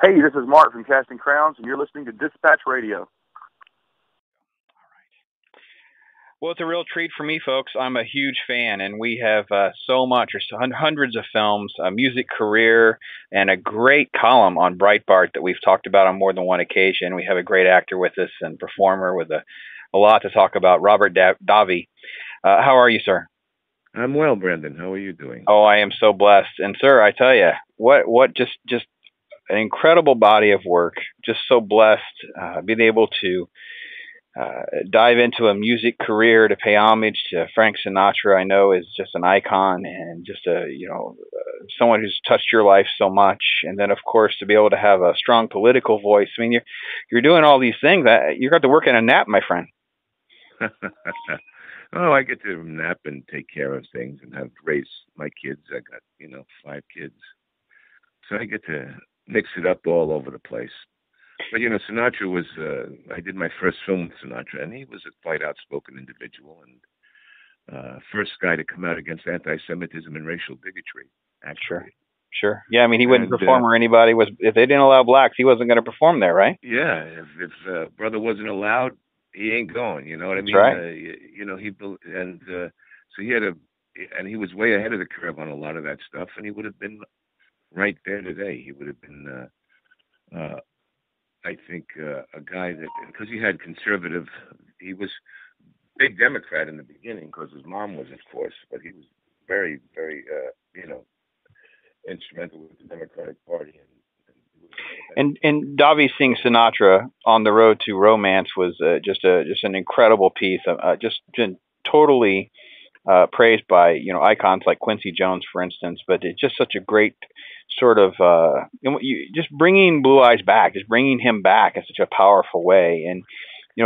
Hey, this is Mark from Casting Crowns, and you're listening to Dispatch Radio. Well, it's a real treat for me, folks. I'm a huge fan, and we have so much, or hundreds of films, a music career, and a great column on Breitbart that we've talked about on more than one occasion. We have a great actor with us and performer with a lot to talk about, Robert Davi. How are you, sir? I'm well, Brendan. How are you doing? Oh, I am so blessed. And, sir, I tell you, what just an incredible body of work. Just so blessed being able to dive into a music career, to pay homage to Frank Sinatra. I know is just an icon and just someone who's touched your life so much. And then, of course, to be able to have a strong political voice. I mean, you're doing all these things. You're going to work in a nap, my friend. Oh, I get to nap and take care of things and raise my kids. I got 5 kids, so I get to mix it up all over the place. But, Sinatra was, I did my first film with Sinatra, and he was a quite outspoken individual and first guy to come out against anti-Semitism and racial bigotry, actually. Sure. Yeah, I mean, he wouldn't perform where anybody was. If they didn't allow blacks, he wasn't going to perform there, right? Yeah, if brother wasn't allowed, he ain't going, you know what I mean? Right. So he had and he was way ahead of the curve on a lot of that stuff, and he would have been right there today. He would have been, I think, a guy that, because he had conservative, he was big Democrat in the beginning because his mom was, of course, but he was very, very, instrumental with the Democratic Party. And Davi seeing Sinatra on the road to romance was just an incredible piece. Just totally praised by icons like Quincy Jones, for instance. But it's just such a great sort of just bringing Blue Eyes back, just bringing him back in such a powerful way. And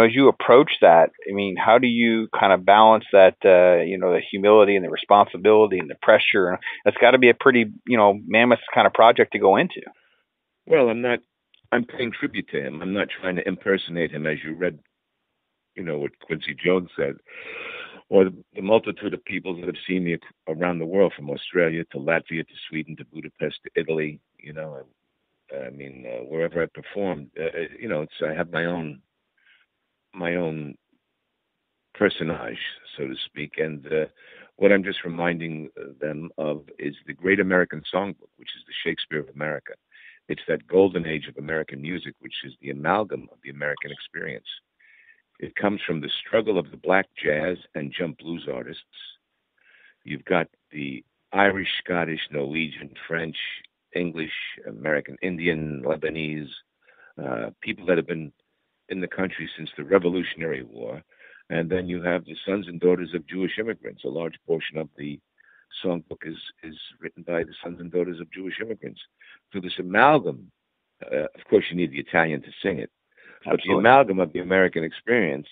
as you approach that, I mean, how do you kind of balance that? The humility and the responsibility and the pressure. That's got to be a pretty mammoth kind of project to go into. Well, I'm paying tribute to him. I'm not trying to impersonate him, as you read, what Quincy Jones said, or the multitude of people that have seen me around the world, from Australia to Latvia to Sweden to Budapest to Italy. I mean, wherever I performed, I have my own personage, so to speak, and what I'm just reminding them of is the Great American Songbook, which is the Shakespeare of America. It's that golden age of American music, which is the amalgam of the American experience. It comes from the struggle of the black jazz and jump blues artists. You've got the Irish, Scottish, Norwegian, French, English, American Indian, Lebanese, people that have been in the country since the Revolutionary War. And then you have the sons and daughters of Jewish immigrants. A large portion of the songbook is written by the sons and daughters of Jewish immigrants. So this amalgam, of course, you need the Italian to sing it, but the amalgam of the American experience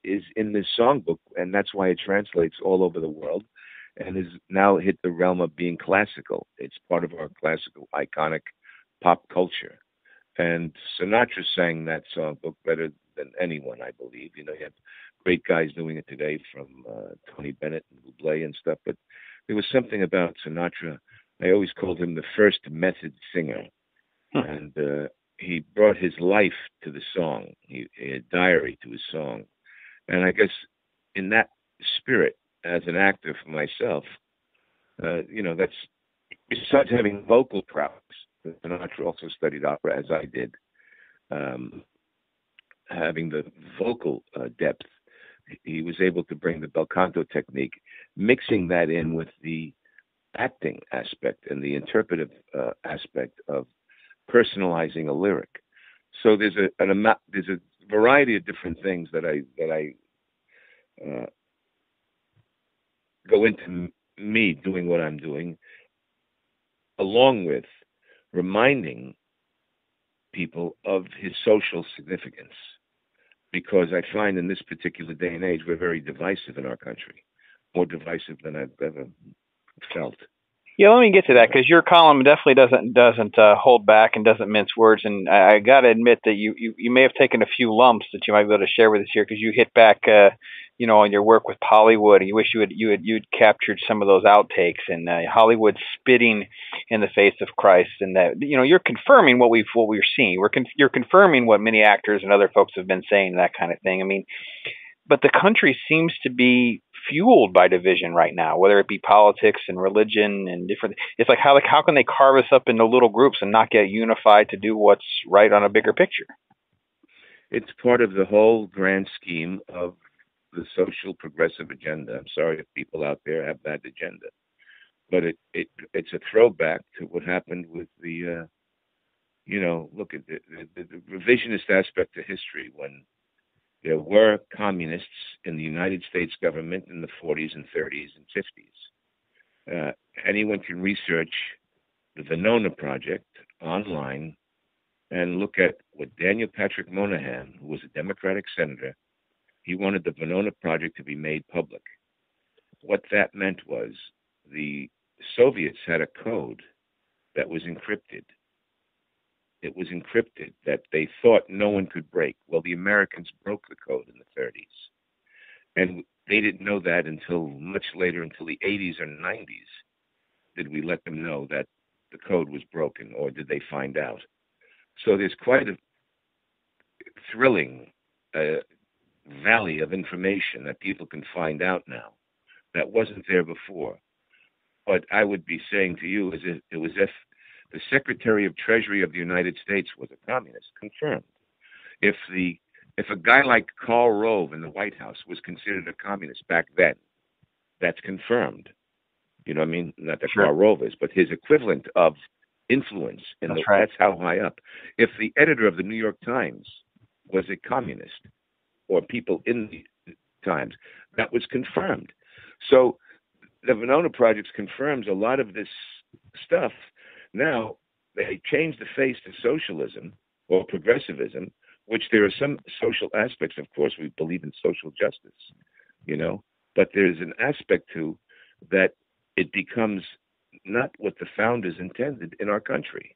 is in this songbook, and that's why it translates all over the world and has now hit the realm of being classical. It's part of our classical, iconic pop culture. And Sinatra sang that songbook better than anyone, I believe. You have great guys doing it today, from Tony Bennett and Bublé and stuff, but there was something about Sinatra. I always called him the first method singer. And he brought his life to the song. He had a diary to his song. And I guess in that spirit, as an actor for myself, that's, besides having vocal prowess, Sinatra also studied opera, as I did, having the vocal depth. He was able to bring the bel canto technique, mixing that in with the acting aspect and the interpretive aspect of personalizing a lyric. So there's a variety of different things that I go into me doing what I'm doing, along with reminding people of his social significance. Because I find in this particular day and age, we're very divisive in our country, more divisive than I've ever felt. Yeah, let me get to that, because your column definitely doesn't hold back and doesn't mince words. And I got to admit that you may have taken a few lumps that you might be able to share with us here, because you hit back, on your work with Hollywood. And you wish you'd captured some of those outtakes, and Hollywood spitting in the face of Christ, and that you're confirming what we're seeing. You're confirming what many actors and other folks have been saying, that kind of thing. I mean, but the country seems to be fueled by division right now, whether it be politics and religion and different. It's like how can they carve us up into little groups and not get unified to do what's right on a bigger picture? It's part of the whole grand scheme of the social progressive agenda. I'm sorry if people out there have that agenda, but it's a throwback to what happened with the look at the revisionist aspect of history, when there were communists in the United States government in the 40s and 30s and 50s. Anyone can research the Venona Project online and look at what Daniel Patrick Moynihan, who was a Democratic senator, he wanted the Venona Project to be made public. What that meant was the Soviets had a code that was encrypted. It was encrypted that they thought no one could break. Well, the Americans broke the code in the 30s. And they didn't know that until much later, until the 80s or 90s, did we let them know that the code was broken, or did they find out? So there's quite a thrilling valley of information that people can find out now that wasn't there before. But I would be saying to you, it was if the Secretary of Treasury of the United States was a communist, confirmed. If a guy like Karl Rove in the White House was considered a communist back then, that's confirmed. You know what I mean? Not that Sure. Karl Rove is, but his equivalent of influence that's how high up. If the editor of the New York Times was a communist, or people in the Times, that was confirmed. So the Venona Project confirms a lot of this stuff. Now, they changed the face to socialism or progressivism, which there are some social aspects, of course. We believe in social justice, but there's an aspect to that it becomes not what the founders intended in our country,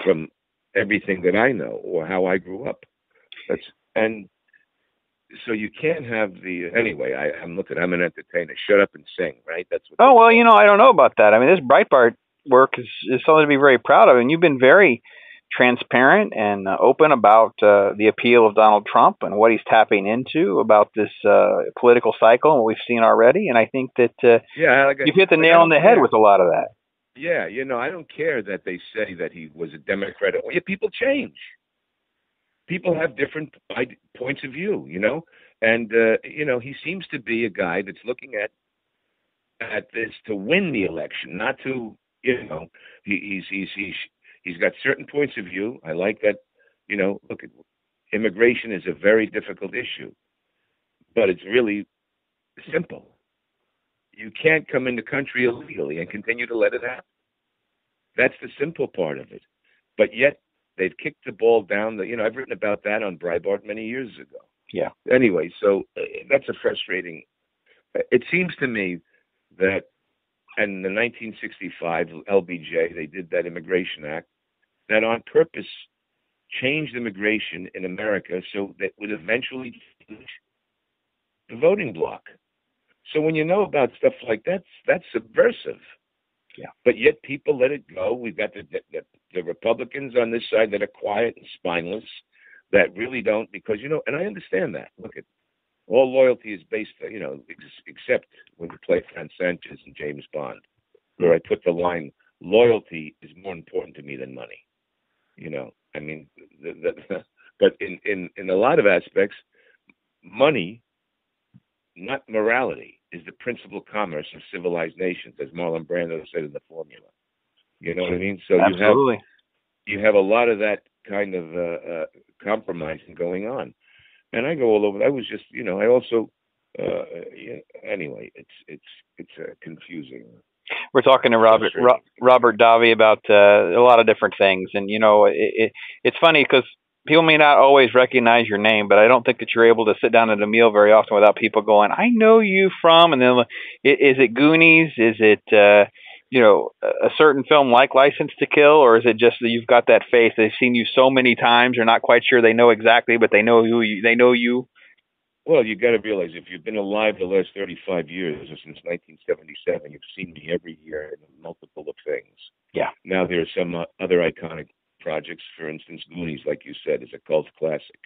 from everything that I know or how I grew up. And so you can't have anyway, I'm an entertainer. Shut up and sing, right? That's what. Oh, well, I don't know about that. I mean, this Breitbart work is something to be very proud of. And you've been very transparent and open about the appeal of Donald Trump and what he's tapping into about this political cycle and what we've seen already. And I think that you've hit the nail on the head with a lot of that. Yeah, I don't care that they say that he was a Democrat. Yeah, people change. People have different points of view, and he seems to be a guy that's looking at this to win the election, not to, he's got certain points of view. I like that, look, immigration is a very difficult issue, but it's really simple. You can't come in the country illegally and continue to let it happen. That's the simple part of it. But yet they've kicked the ball down. I've written about that on Breitbart many years ago. Yeah. Anyway, so that's a frustrating. It seems to me that in the 1965 LBJ, they did that Immigration Act that on purpose changed immigration in America so that would eventually change the voting bloc. So when you know about stuff like that, that's subversive. Yeah. But yet people let it go. We've got the Republicans on this side that are quiet and spineless, that really don't, because, and I understand that. Look, all loyalty is based, except when you play Frank Sanchez and James Bond, where I put the line, loyalty is more important to me than money. I mean, but in a lot of aspects, money, not morality, is the principal commerce of civilized nations, as Marlon Brando said in The Formula. You know what I mean? So absolutely. you have a lot of that kind of compromising going on, and I go all over. I was just, I also, anyway, it's confusing. We're talking to Robert Davi about a lot of different things, and it's funny because people may not always recognize your name, but I don't think that you're able to sit down at a meal very often without people going, "I know you from," and then is it Goonies? Is it a certain film like License to Kill, or is it just that you've got that face? They've seen you so many times, they're not quite sure they know exactly, but they know they know you. Well, you got to realize if you've been alive the last 35 years, or since 1977, you've seen me every year in multiple things. Yeah. Now there are some other iconic projects. For instance, Goonies, like you said, is a cult classic.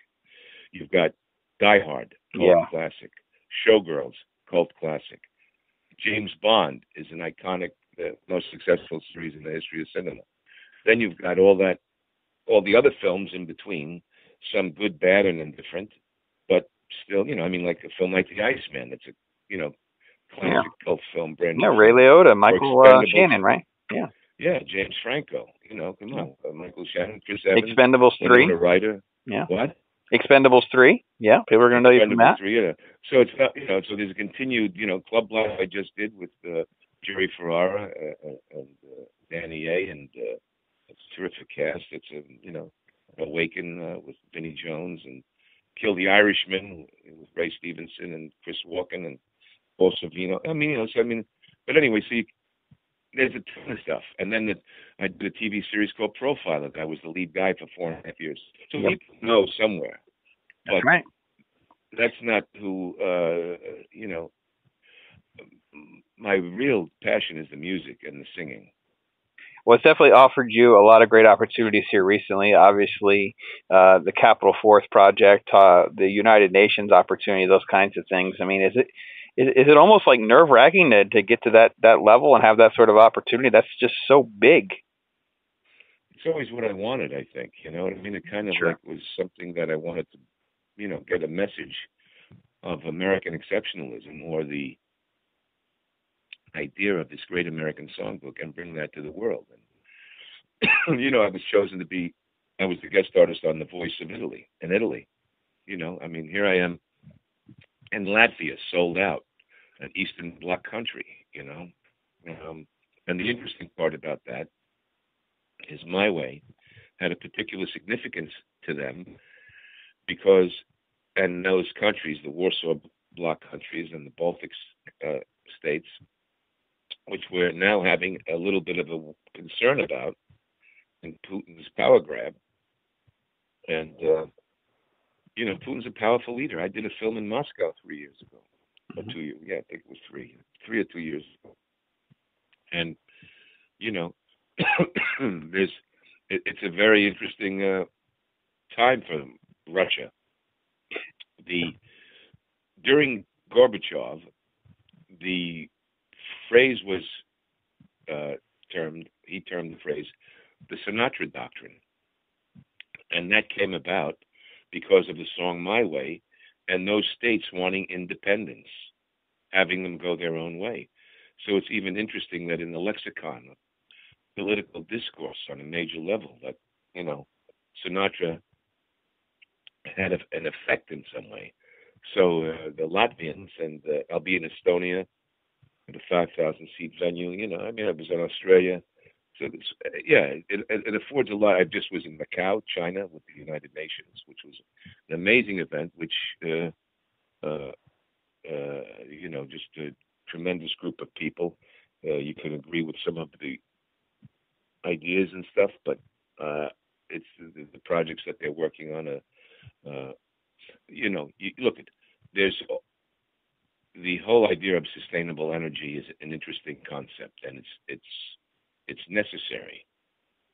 You've got Die Hard, cult classic. Showgirls, cult classic. James Bond is an iconic, most successful series in the history of cinema. Then you've got all the other films in between, some good, bad, and indifferent, but still, I mean, like a film like The Iceman, that's a, classic cult film, brand new. Ray film. Liotta, Michael Shannon, right? Yeah. Yeah, James Franco, come on, Michael Shannon, Chris Evans. Expendables 3. Winona Ryder. Yeah. What? Expendables 3. Yeah, people are going to know you from that. 3, yeah. So it's not, so there's a continued, Club Life I just did with Jerry Ferrara and Danny A. and it's a terrific cast. It's Awaken with Vinnie Jones and Kill the Irishman with Ray Stevenson and Chris Walken and Paul Sorvino. But anyway, see, there's a ton of stuff. And then I did a TV series called Profiler. I was the lead guy for 4.5 years. So people know somewhere. That's right. That's not who, my real passion is the music and the singing. Well, it's definitely offered you a lot of great opportunities here recently. Obviously, the Capital Force project, the United Nations opportunity, those kinds of things. I mean, is it almost like nerve-wracking to get to that level and have that sort of opportunity? That's just so big. It's always what I wanted, I think. You know what I mean? It kind of like was something that I wanted to, get a message of American exceptionalism or the idea of this great American songbook and bring that to the world. And, I was chosen I was the guest artist on The Voice of Italy, in Italy. Here I am in Latvia, sold out, an Eastern Bloc country, and the interesting part about that is My Way had a particular significance to them because, and those countries, the Warsaw Bloc countries and the Baltic states, which we're now having a little bit of a concern about in Putin's power grab. And, Putin's a powerful leader. I did a film in Moscow 3 years ago, or 2 years. Yeah, I think it was 3 or 2 years ago. And, it's a very interesting time for Russia. During Gorbachev, the phrase was he termed the phrase the Sinatra Doctrine. And that came about because of the song My Way and those states wanting independence, having them go their own way. So it's even interesting that in the lexicon of political discourse on a major level that, Sinatra had an effect in some way. So the Latvians, and I'll be in Estonia at a 5,000-seat venue. I was in Australia. So, it affords a lot. I just was in Macau, China, with the United Nations, which was an amazing event, which, just a tremendous group of people. You can agree with some of the ideas and stuff, but it's the projects that they're working on. You look at, there's the whole idea of sustainable energy is an interesting concept, and it's necessary.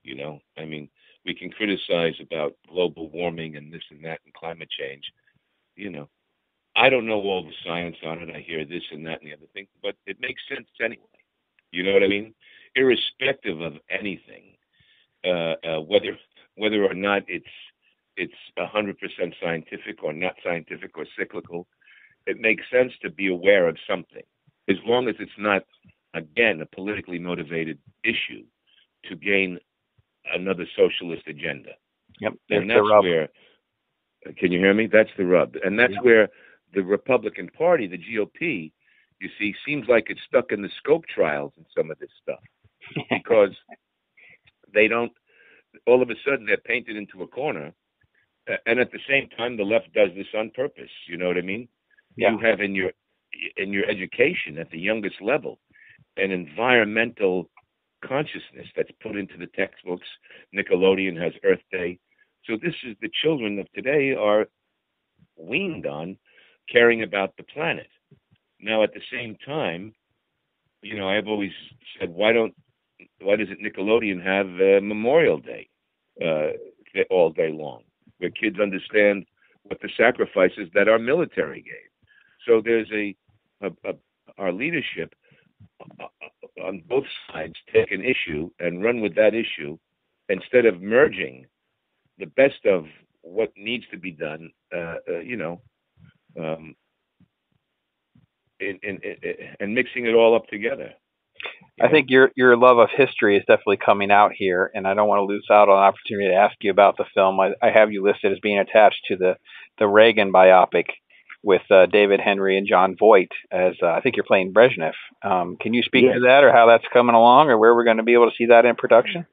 We can criticize about global warming and this and that and climate change. I don't know all the science on it. I hear this and that and the other thing, but it makes sense anyway. You know what I mean? Irrespective of anything, whether or not it's 100% scientific or not scientific or cyclical, it makes sense to be aware of something, as long as it's not, again, a politically motivated issue to gain another socialist agenda. Yep, and that's where, can you hear me? That's the rub. And that's where the Republican Party, the GOP, you see, seems like it's stuck in the scope trials and some of this stuff. Because they don't, all of a sudden they're painted into a corner. And at the same time, the left does this on purpose. You know what I mean? Yeah. You have in your education at the youngest level an environmental consciousness that's put into the textbooks. Nickelodeon has Earth Day. So this is, the children of today are weaned on caring about the planet. Now, at the same time, I've always said, why don't Why doesn't Nickelodeon have Memorial Day all day long, where kids understand what the sacrifices that our military gave? So there's our leadership on both sides take an issue and run with that issue instead of merging the best of what needs to be done, and mixing it all up together. I think your love of history is definitely coming out here, and I don't want to lose out on an opportunity to ask you about the film. I have you listed as being attached to the Reagan biopic with David Henry and John Voight as I think you're playing Brezhnev. Can you speak to that, or how that's coming along, or where we're going to be able to see that in production?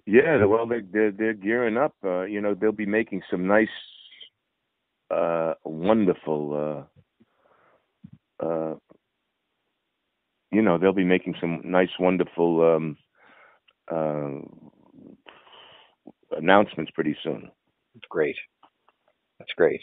Yeah, well, they're gearing up. They'll be making some nice, wonderful. They'll be making some nice, wonderful announcements pretty soon. That's great. That's great.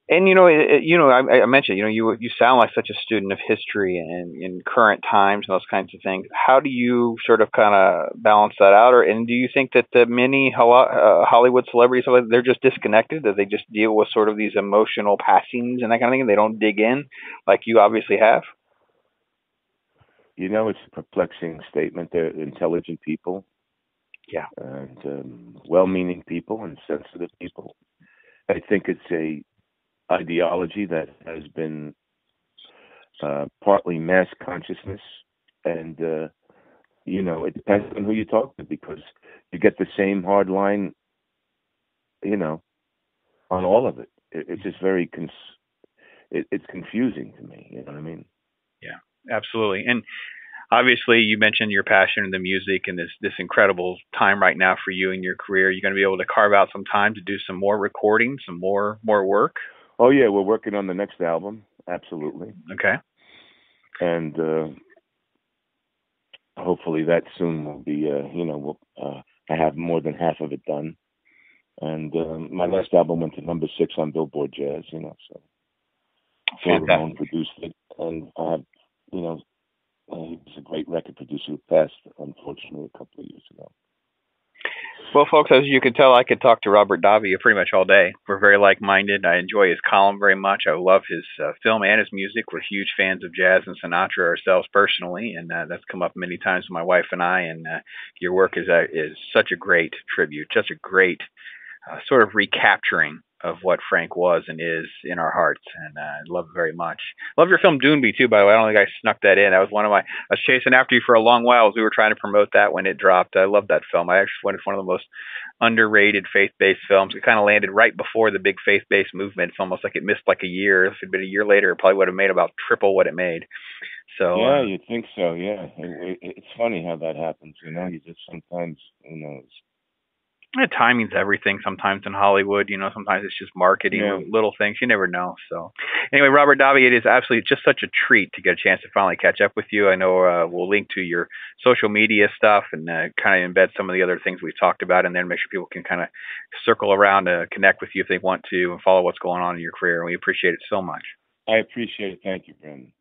And I mentioned, you sound like such a student of history and in current times and those kinds of things. How do you sort of kind of balance that out, and do you think that the many Hollywood celebrities, they're just disconnected, that they just deal with sort of these emotional passings and that kind of thing, and they don't dig in like you obviously have? It's a perplexing statement. They're intelligent people, yeah, and well-meaning people and sensitive people. I think it's a ideology that has been partly mass consciousness, and it depends on who you talk to, because you get the same hard line, on all of it. It's just very it's confusing to me. You know what I mean? Yeah, absolutely. And obviously, you mentioned your passion in the music and this incredible time right now for you in your career. You're going to be able to carve out some time to do some more recording, some more work. Oh yeah, we're working on the next album. Absolutely. Okay. And hopefully that soon will be. I have more than half of it done. And my last album went to number 6 on Billboard Jazz. So Phil Ramone produced it, and I have, he was a great record producer who passed, unfortunately, a couple of years ago. Well, folks, as you can tell, I could talk to Robert Davi pretty much all day. We're very like-minded. I enjoy his column very much. I love his film and his music. We're huge fans of jazz and Sinatra ourselves personally, and that's come up many times with my wife and I. And your work is such a great tribute, such a great sort of recapturing of what Frank was and is in our hearts, and I love it very much. Love your film Doonby too, by the way. I don't think I snuck that in. That was I was chasing after you for a long while as we were trying to promote that when it dropped. I love that film. I actually went, it's one of the most underrated faith-based films. It kind of landed right before the big faith-based movement. It's almost like it missed like a year. If it had been a year later, it probably would have made about triple what it made. So yeah, you'd think so. Yeah, it's funny how that happens. You just sometimes, timing's everything sometimes in Hollywood. Sometimes it's just marketing, little things. You never know. So anyway, Robert Davi, it is absolutely just such a treat to get a chance to finally catch up with you. I know we'll link to your social media stuff and kind of embed some of the other things we've talked about, and then make sure people can kind of circle around to connect with you if they want to and follow what's going on in your career. And we appreciate it so much. I appreciate it. Thank you, Brandon.